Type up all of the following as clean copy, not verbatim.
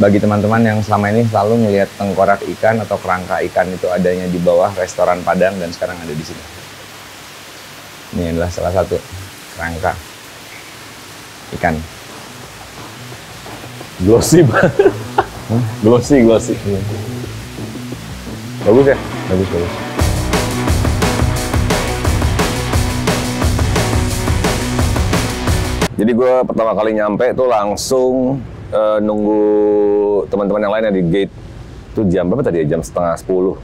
bagi teman-teman yang selama ini selalu melihat tengkorak ikan atau kerangka ikan itu adanya di bawah restoran Padang dan sekarang ada di sini. Ini adalah salah satu kerangka ikan. Glossy banget. Glossy. Bagus ya? Bagus. Jadi gue pertama kali nyampe tuh langsung nunggu teman-teman yang lainnya di gate. Itu jam berapa tadi ya? Jam setengah 10.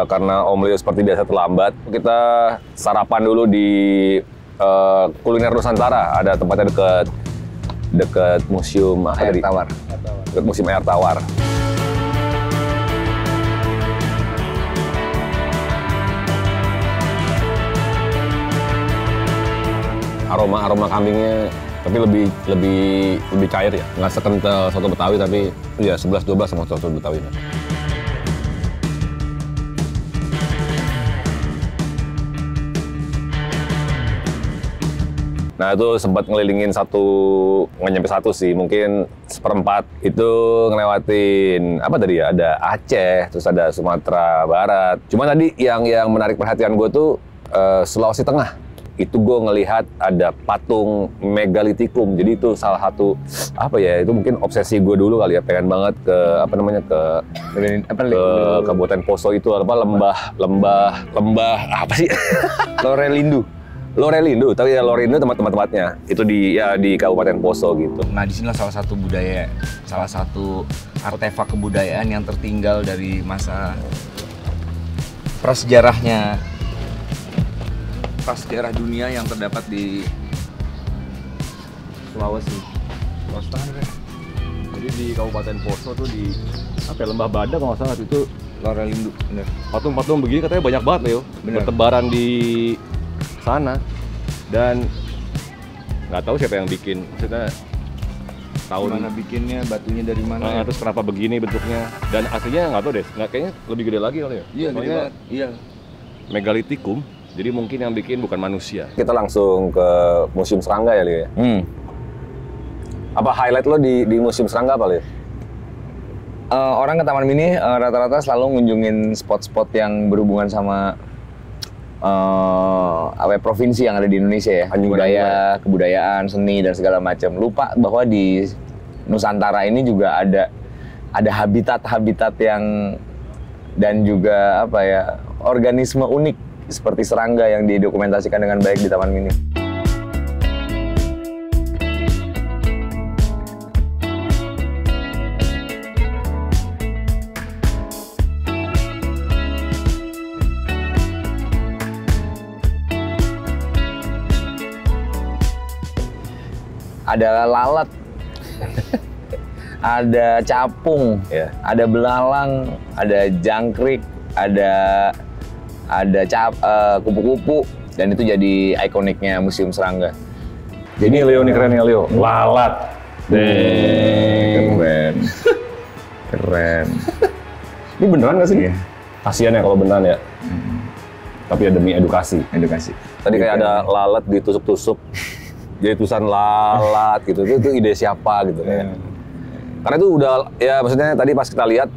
Karena Om Leo seperti biasa terlambat, kita sarapan dulu di Kuliner Nusantara. Ada tempatnya dekat museum Air Tawar. Dekat museum Air Tawar. Aroma kambingnya tapi lebih cair ya, nggak sekental soto Betawi, tapi ya 11-12 sama soto Betawi. Nah itu sempat ngelilingin nggak nyampe satu sih, mungkin seperempat. Itu ngelewatin apa tadi ya, ada Aceh, terus ada Sumatera Barat. Cuma tadi yang menarik perhatian gue tuh Sulawesi Tengah. Itu gue ngelihat ada patung megalitikum. Jadi itu salah satu itu mungkin obsesi gue dulu kali ya, pengen banget ke Kabupaten Poso itu lembah apa sih? Lorelindu, tapi ya Lorelindu tempat-tempatnya itu di Kabupaten Poso gitu. Nah, di sinilah salah satu artefak kebudayaan yang tertinggal dari masa prasejarah dunia yang terdapat di Sulawesi Tengah kan? Jadi di Kabupaten Poso tuh di Lembah Badak kalau nggak salah itu Lorelindu, bener. Patung-patung begini katanya banyak banget Leo, bertebaran di sana, dan nggak tahu siapa yang bikin, maksudnya Mana bikinnya, batunya dari mana? Terus kenapa begini bentuknya, dan aslinya nggak tahu deh, kayaknya lebih gede lagi kali ya. Iya, gede banget. Iya. Megalitikum. Jadi mungkin yang bikin bukan manusia. Kita langsung ke Museum Serangga ya, Leo? Apa highlight lo di Museum Serangga apa, Leo? Orang ke Taman Mini rata-rata selalu ngunjungin spot-spot yang berhubungan sama provinsi yang ada di Indonesia ya. Budaya, kebudayaan, seni, dan segala macam. Lupa bahwa di Nusantara ini juga ada habitat-habitat yang dan juga organisme unik seperti serangga yang didokumentasikan dengan baik di Taman Mini. Ada lalat, ada capung, ada belalang, ada jangkrik, ada kupu-kupu, dan itu jadi ikoniknya Museum Serangga. Jadi Leo nih keren ya Leo, lalat. Keren. Ini beneran nggak sih? Iya. Kasian ya kalau beneran ya. Tapi ya demi edukasi. Tadi kayak ada lalat ditusuk-tusuk, jadi tulisan lalat gitu. Itu ide siapa gitu kayak. Karena itu udah ya, maksudnya tadi pas kita lihat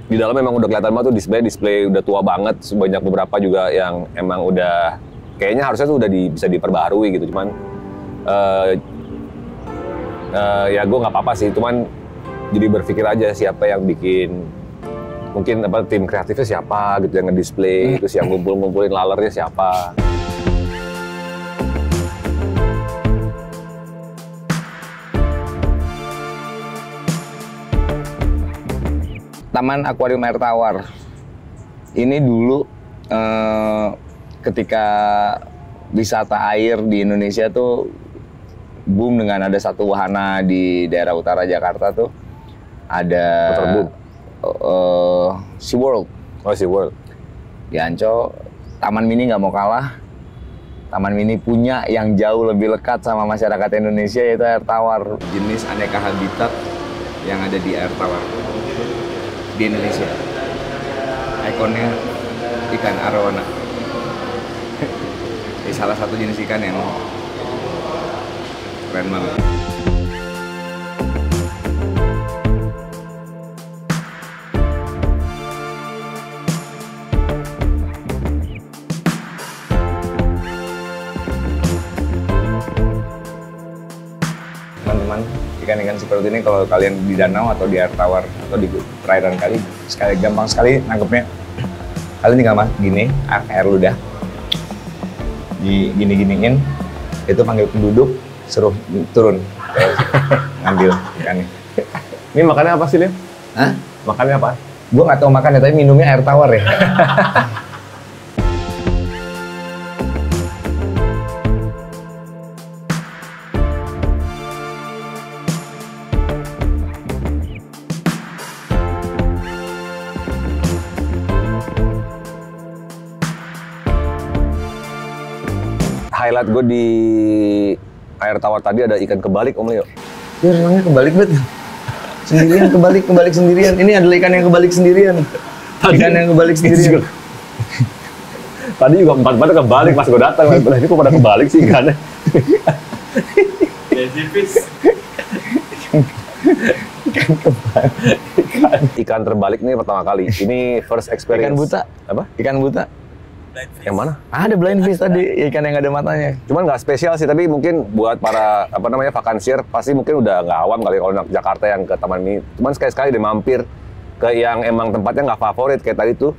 di dalam memang udah kelihatan banget tuh display udah tua banget, banyak beberapa juga yang emang udah kayaknya harusnya tuh udah bisa diperbaharui gitu, cuman ya gue nggak apa-apa sih, cuman jadi berpikir aja siapa yang bikin, mungkin tim kreatifnya siapa gitu yang nge-display, terus yang ngumpulin lalernya siapa. Taman Akuarium Air Tawar. Ini dulu ketika wisata air di Indonesia tuh boom dengan ada satu wahana di daerah utara Jakarta tuh. Ada SeaWorld. Oh, SeaWorld. Di Ancol, Taman Mini nggak mau kalah. Taman Mini punya yang jauh lebih lekat sama masyarakat Indonesia, yaitu air tawar. Jenis aneka habitat yang ada di air tawar di Indonesia. Ikonnya ikan arowana. Ini salah satu jenis ikan yang keren banget. ikan seperti ini kalau kalian di danau atau di air tawar atau di perairan kali, gampang sekali nangkepnya. Kalian tinggal gini, air ludah, gini-giniin, itu panggil penduduk, suruh turun, ngambil ikannya. Ini makannya apa sih, Lim? Hah? Makannya apa? Gue nggak tahu makannya, tapi minumnya air tawar ya. Highlight gue di air tawar tadi ada ikan kebalik, Om Leo. Ya renangnya kebalik banget. Sendirian kebalik sendirian. Ini adalah ikan yang kebalik sendirian. Ikan yang kebalik sendirian. Tadi juga empat-empatnya kebalik pas gue datang. Lah ini kok pada kebalik sih ikannya? Ikan terbalik nih pertama kali. Ini first experience. Ikan buta. Apa? Ikan buta. Yang mana? Ada blind fish tadi, ikan yang nggak ada matanya. Cuman nggak spesial sih, tapi mungkin buat para vakansier pasti mungkin udah nggak awam kali kalau anak Jakarta yang ke taman ini. Cuman sekali-sekali deh mampir ke yang emang tempatnya nggak favorit kayak tadi tuh.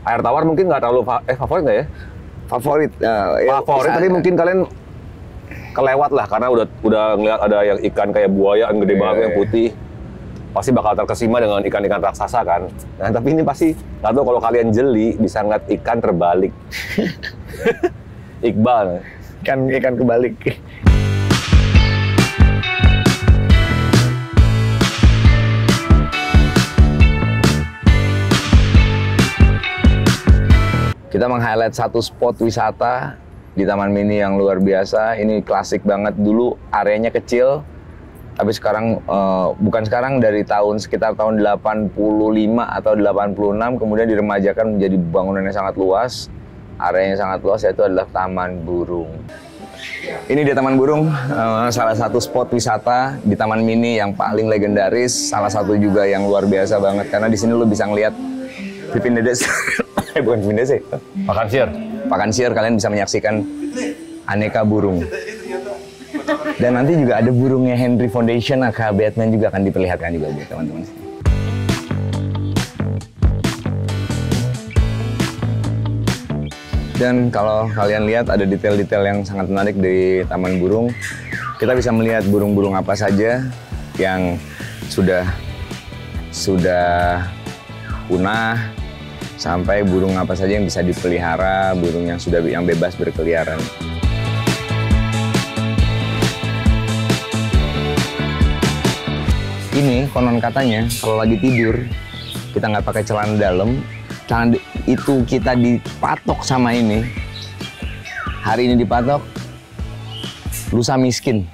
Air tawar mungkin nggak terlalu favorit nggak ya? Favorit. Favorit, tapi mungkin kalian kelewat lah karena udah ngeliat ada yang ikan kayak buaya yang gede banget yang putih. Pasti bakal terkesima dengan ikan-ikan raksasa kan. Nah tapi ini pasti nggak tahu kalau kalian jeli bisa ngeliat ikan terbalik. Iqbal. Ikan kebalik. Kita meng-highlight satu spot wisata di Taman Mini yang luar biasa. Ini klasik banget. Dulu areanya kecil. Tapi sekarang, bukan sekarang, dari sekitar tahun 85 atau 86, kemudian diremajakan menjadi bangunan yang sangat luas, areanya sangat luas, yaitu adalah Taman Burung. Ini dia Taman Burung, salah satu spot wisata di Taman Mini yang paling legendaris, salah satu juga yang luar biasa banget, karena di sini lo bisa ngeliat Pipin Dedes, bukan Pipin Dedes, Pakansier, kalian bisa menyaksikan aneka burung. Dan nanti juga ada burungnya Henry Foundation, aka Batman juga akan diperlihatkan juga buat teman-teman. Dan kalau kalian lihat ada detail-detail yang sangat menarik di Taman Burung. Kita bisa melihat burung-burung apa saja yang sudah punah, sampai burung apa saja yang bisa dipelihara, burung yang bebas berkeliaran. Ini konon katanya kalau lagi tidur kita nggak pakai celana dalam, celana itu kita dipatok sama ini. Hari ini dipatok, lusa miskin.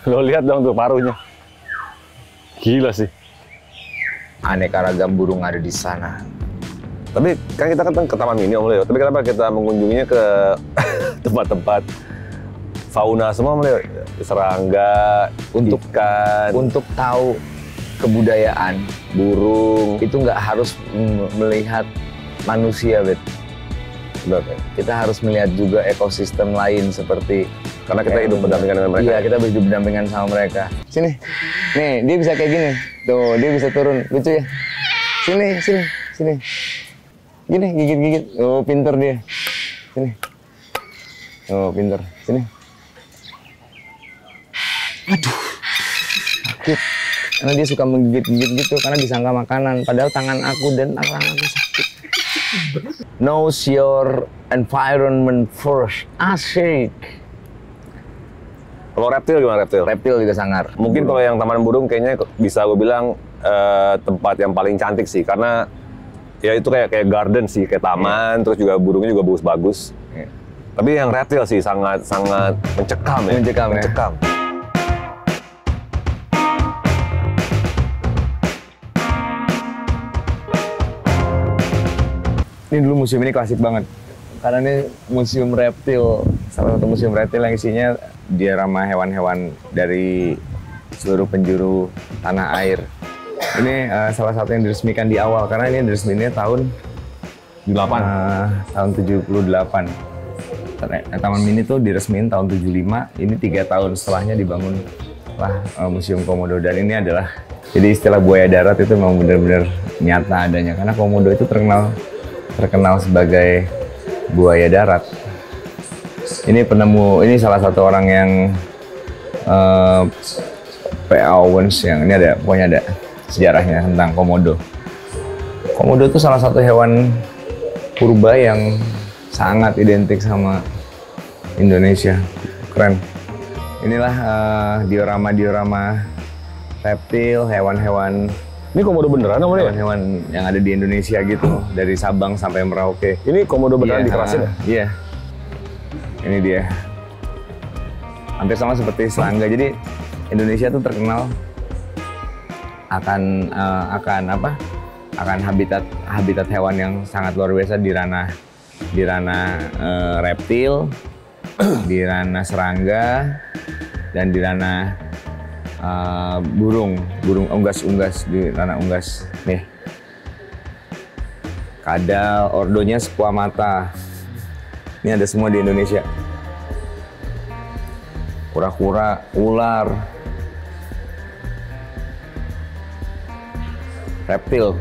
Lo lihat dong tuh paruhnya, gila sih. Aneka ragam burung ada di sana. Tapi kan kita kan ke Taman Mini, Om Leo. Tapi kenapa kita mengunjunginya ke tempat-tempat fauna semua, Om Leo? Serangga, ikan. Untuk tahu kebudayaan burung itu nggak harus melihat manusia, Bet. Benar, ya? Kita harus melihat juga ekosistem lain seperti karena kita hidup berdampingan dengan mereka. Iya, kita hidup berdampingan sama mereka. Sini, nih dia bisa kayak gini. Tuh, dia bisa turun, lucu ya. Sini. Gini, gigit. Oh, pinter dia. Sini. Oh, pinter. Sini. Aduh, sakit. Karena dia suka menggigit-gigit gitu, karena disangka makanan. Padahal tangan aku dan tangan aku sakit. Know your environment first. Asik. Kalau reptil gimana reptil? Reptil juga sangar. Mungkin kalau yang Taman Burung kayaknya bisa gue bilang tempat yang paling cantik sih. Karena ya itu kayak garden sih, kayak taman. Terus juga burungnya juga bagus-bagus. Tapi yang reptil sih sangat mencekam ya. Mencekam. Ini dulu museum ini klasik banget. Karena ini museum reptil, salah satu museum reptil yang isinya diorama hewan-hewan dari seluruh penjuru tanah air. Ini salah satu yang diresmikan di awal, karena ini diresmikannya tahun 78. Taman Mini tuh diresmikan tahun 75, ini 3 tahun setelahnya dibangun Museum Komodo. Dan ini adalah, jadi istilah buaya darat itu memang benar-benar nyata adanya, karena Komodo itu terkenal sebagai buaya darat. Ini ini salah satu orang yang P.A. Owens, yang ini pokoknya ada sejarahnya tentang Komodo. Komodo itu salah satu hewan purba yang sangat identik sama Indonesia. Keren. Inilah diorama reptil, hewan-hewan. Ini Komodo beneran namanya? Hewan-hewan yang ada di Indonesia gitu, dari Sabang sampai Merauke. Ini Komodo beneran dikerasin ya? Iya. Ini dia. Hampir sama seperti serangga. Jadi Indonesia tuh terkenal akan habitat hewan yang sangat luar biasa di ranah reptil, di ranah serangga, dan di ranah burung unggas, di ranah unggas nih. Kadal, ordonya squamata. Ini ada semua di Indonesia. Kura-kura, ular, reptil.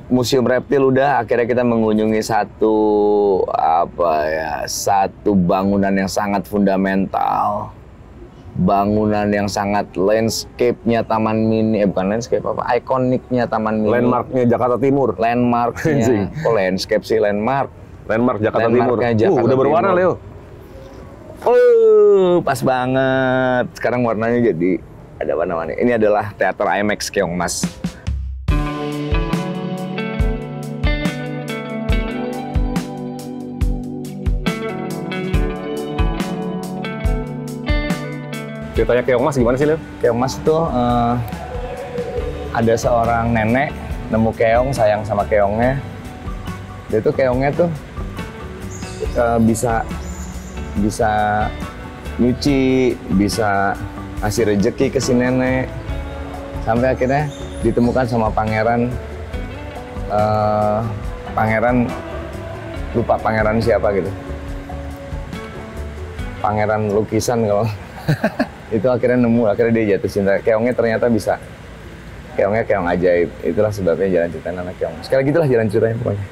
Museum reptil udah, akhirnya kita mengunjungi satu bangunan yang sangat fundamental, bangunan yang sangat landscape-nya Taman Mini, bukan landscape, ikoniknya Taman Mini. Landmarknya Jakarta Timur. Landmarknya, kok landscape sih, landmark Jakarta Timur. Udah berwarna, Leo. Pas banget. Sekarang warnanya jadi ada apa namanya? Ini adalah Teater IMAX Keongmas. Ceritanya Keongmas gimana sih, Leo? Keongmas itu ada seorang nenek nemu keong, sayang sama keongnya. Dia tuh keongnya tuh bisa nyuci, bisa ngasih rejeki ke si nenek. Sampai akhirnya ditemukan sama pangeran lupa pangeran siapa gitu. Pangeran lukisan kalau itu akhirnya dia jatuh cinta. Keongnya ternyata bisa. Keongnya keong ajaib. Itulah sebabnya jalan ceritanya anak keong. Sekali gitulah jalan ceritanya pokoknya.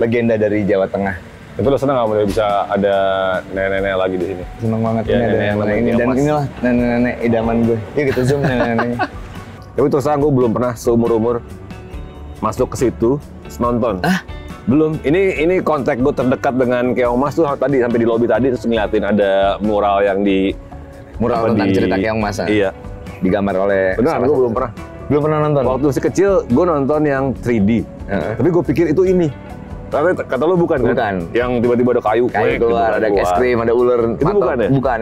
Legenda dari Jawa Tengah. Tapi lo seneng nggak mulai bisa ada nenek-nenek lagi di sini? Seneng banget ya, ini ada nenek ini. Dan inilah nenek-nenek idaman gue. Yuk kita zoom nenek-neneknya. Tapi terus terang gue belum pernah seumur-umur masuk ke situ nonton. Belum. Ini kontak gue terdekat dengan Keongmas tuh tadi sampai di lobi tadi terus ngeliatin ada mural yang tentang cerita Keongmas. Iya. Digambar oleh. Benar, gue belum pernah nonton. Waktu masih kecil gue nonton yang 3D. Tapi gue pikir itu ini. Ternyata kata lo bukan kan? Yang tiba-tiba ada kayu keluar, ada es krim, ada ular. Itu bukan ya? Bukan,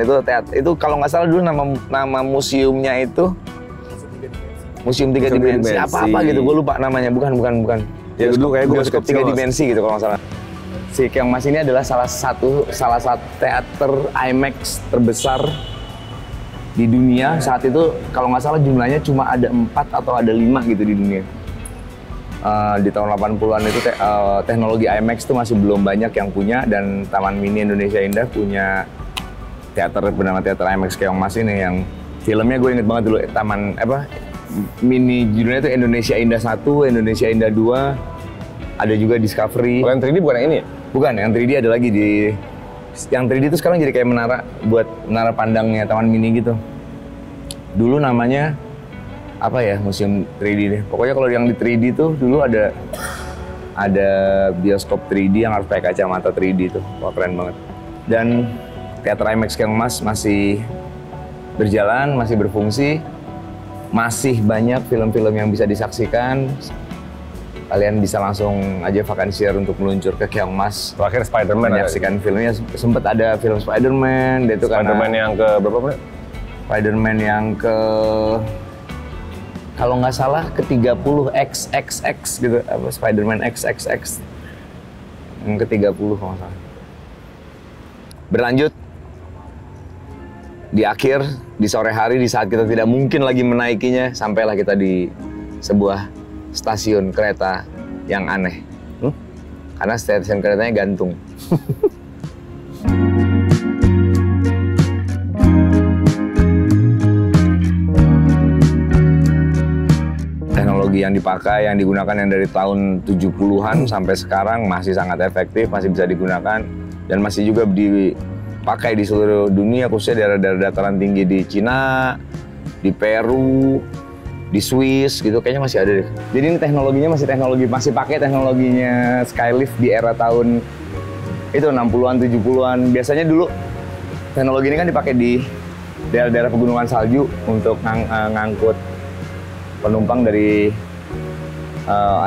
itu kalau nggak salah dulu nama museumnya itu Museum 3 Dimensi. Apa gitu, gue lupa namanya. Bukan. Ya dulu kayak gue bioskop 3 dimensi gitu kalau nggak salah. Si Keongmas ini adalah salah satu teater IMAX terbesar di dunia saat itu. Kalau nggak salah jumlahnya cuma ada 4 atau ada 5 gitu di dunia. Di tahun 80-an itu teknologi IMAX itu masih belum banyak yang punya, dan Taman Mini Indonesia Indah punya teater bernama Teater IMAX Keongmas ini, yang filmnya gue inget banget dulu. Mini judulnya itu Indonesia Indah 1, Indonesia Indah 2, ada juga Discovery. Kalau yang 3D bukan yang ini ya? Bukan, yang 3D ada lagi yang 3D itu sekarang jadi kayak menara pandangnya Taman Mini gitu. Dulu namanya museum 3D deh. Pokoknya kalau yang di 3D tuh dulu ada bioskop 3D yang harus pakai kacamata 3D tuh. Wah, keren banget. Dan Teater IMAX Keongmas masih berjalan, masih berfungsi. Masih banyak film-film yang bisa disaksikan. Kalian bisa langsung aja vakansier untuk meluncur ke Keongmas. Terakhir Spider-Man menyaksikan filmnya. Sempet ada film Spider-Man. Spider-Man yang ke berapa menit? Spider-Man yang ke, kalau nggak salah ke 30 XXX gitu, Spider-Man XXX yang ke 30 kalau nggak salah. Berlanjut, di akhir, di sore hari, di saat kita tidak mungkin lagi menaikinya, sampailah kita di sebuah stasiun kereta yang aneh. Karena stasiun keretanya gantung. Teknologi yang dipakai, yang digunakan yang dari tahun 70-an sampai sekarang masih sangat efektif, masih bisa digunakan, dan masih juga dipakai di seluruh dunia, khususnya di daerah-daerah dataran tinggi di Cina, di Peru, di Swiss gitu, kayaknya masih ada deh. Jadi ini teknologinya masih pakai teknologinya Skylift di era tahun itu 60-an, 70-an. Biasanya dulu teknologi ini kan dipakai di daerah-daerah pegunungan salju untuk ngangkut penumpang dari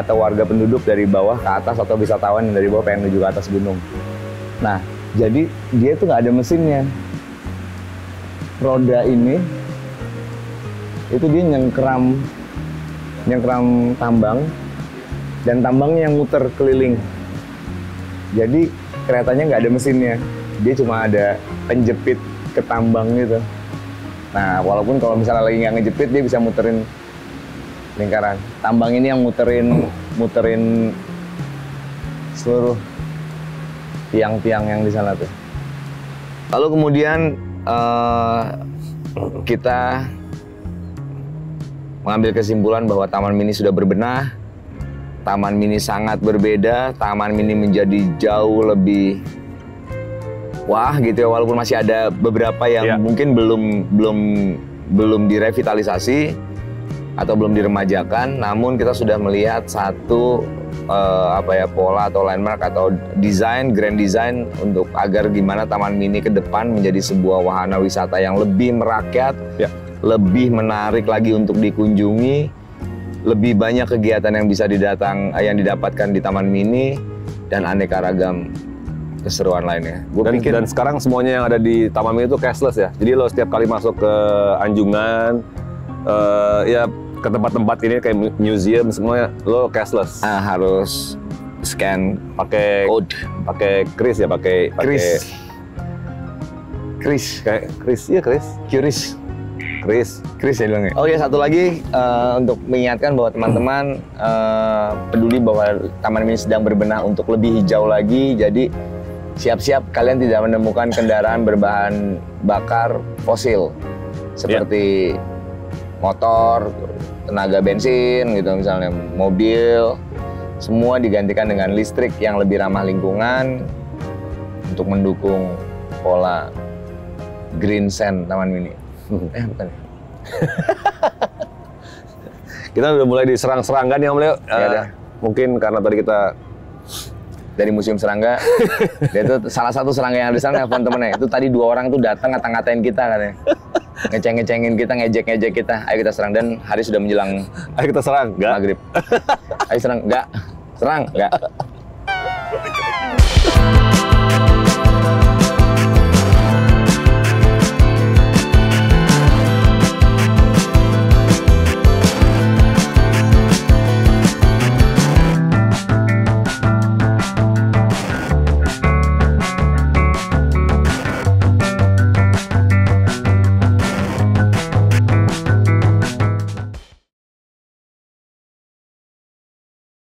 atau warga penduduk dari bawah ke atas, atau wisatawan yang dari bawah pengen menuju ke atas gunung. Nah, jadi dia tuh nggak ada mesinnya. Roda ini itu dia nyengkeram tambang, dan tambangnya yang muter keliling. Jadi keretanya nggak ada mesinnya, dia cuma ada penjepit ke tambang gitu. Nah, walaupun kalau misalnya lagi nggak ngejepit, dia bisa muterin lingkaran. Tambang ini yang muterin seluruh tiang-tiang yang di sana tuh. Lalu kemudian kita mengambil kesimpulan bahwa Taman Mini sudah berbenah. Taman Mini sangat berbeda. Taman Mini menjadi jauh lebih wah gitu ya, walaupun masih ada beberapa yang mungkin belum direvitalisasi atau belum diremajakan, namun kita sudah melihat satu pola atau landmark atau grand design untuk agar gimana Taman Mini ke depan menjadi sebuah wahana wisata yang lebih merakyat, lebih menarik lagi untuk dikunjungi, lebih banyak kegiatan yang bisa didapatkan di Taman Mini, dan aneka ragam keseruan lainnya. Dan sekarang semuanya yang ada di Taman Mini itu cashless ya. Jadi lo setiap kali masuk ke Anjungan, ke tempat-tempat ini kayak museum, semuanya lo cashless. Harus scan pakai code, pakai kris ya, pakai kris kayak kris ya bilangnya. Oh ya, satu lagi untuk mengingatkan bahwa teman-teman peduli bahwa Taman Mini sedang berbenah untuk lebih hijau lagi. Jadi siap-siap kalian tidak menemukan kendaraan berbahan bakar fosil seperti motor, tenaga bensin gitu, misalnya mobil, semua digantikan dengan listrik yang lebih ramah lingkungan untuk mendukung pola green sand Taman Mini. Bukan. Kita udah mulai diserang-serangkan ya Om Leo. Mungkin karena tadi kita dari Museum Serangga, dia itu salah satu serangga yang ada di sana, teman-temannya. Itu tadi 2 orang tuh datang ngata-ngatain kita katanya. Ngeceng-ngecengin kita, ngejek-ngejek kita. Ayo kita serang, dan hari sudah menjelang. Ayo kita serang, enggak? Maghrib. Ayo serang, enggak? Serang, enggak?